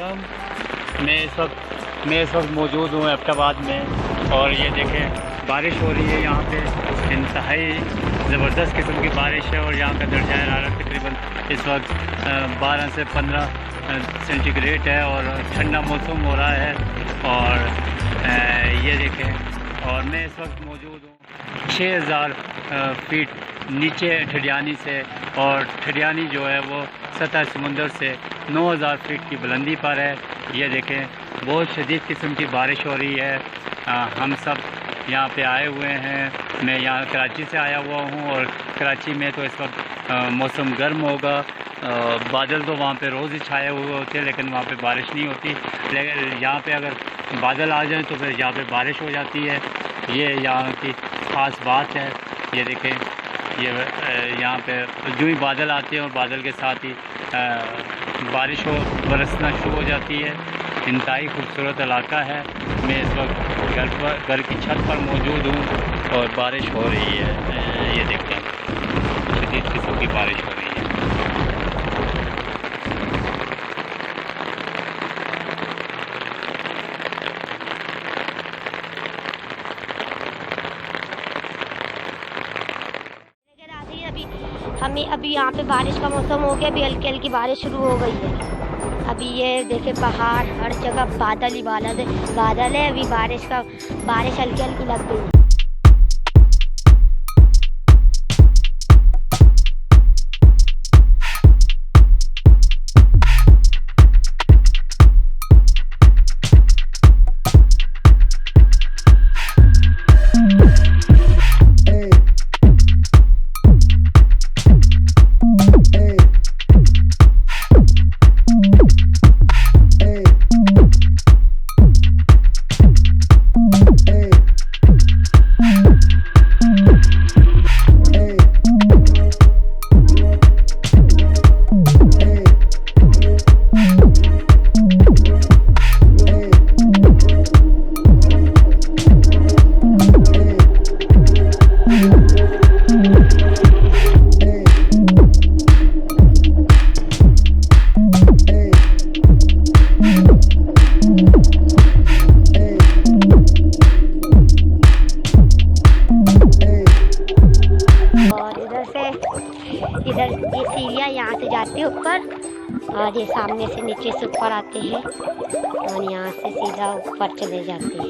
मैं इस वक्त मौजूद हूँ एबटाबाद में और ये देखें बारिश हो रही है यहाँ पे। इंतहाई ज़बरदस्त किस्म की बारिश है और यहाँ का दर्जा हरारत तकरीबन इस वक्त 12 से 15 सेंटीग्रेड है और ठंडा मौसम हो रहा है। और ये देखें, और मैं इस वक्त मौजूद हूँ 6000 फीट नीचे ठडियानी से, और ठडियानी जो है वो सतह समुंदर से 9000 फीट की बुलंदी पर है। ये देखें बहुत शदीद किस्म की बारिश हो रही है। हम सब यहाँ पे आए हुए हैं। मैं यहाँ कराची से आया हुआ हूँ और कराची में तो इस वक्त मौसम गर्म होगा। बादल तो वहाँ पे रोज़ ही छाए हुए होते हैं लेकिन वहाँ पे बारिश नहीं होती। लेकिन यहाँ पे अगर बादल आ जाए तो फिर यहाँ पे बारिश हो जाती है। ये यहाँ की ख़ास बात है। ये देखें, ये यहाँ पे जो ही बादल आते हैं और बादल के साथ ही बारिश बरसना शुरू हो जाती है। इंतहाई खूबसूरत इलाका है। मैं इस वक्त घर की छत पर मौजूद हूँ और बारिश हो रही है। ये देखें शदीद किस्म की बारिश हो रही है। हमें अभी यहाँ पे बारिश का मौसम हो गया। अभी हल्की हल्की बारिश शुरू हो गई है। अभी ये देखे पहाड़, हर जगह बादल ही बादल है। अभी बारिश हल्की हल्की लग गई है। इधर ये सीढ़ियाँ यहाँ से जाती है ऊपर और ये सामने से नीचे से ऊपर आते हैं और यहाँ से सीधा ऊपर चले जाते हैं।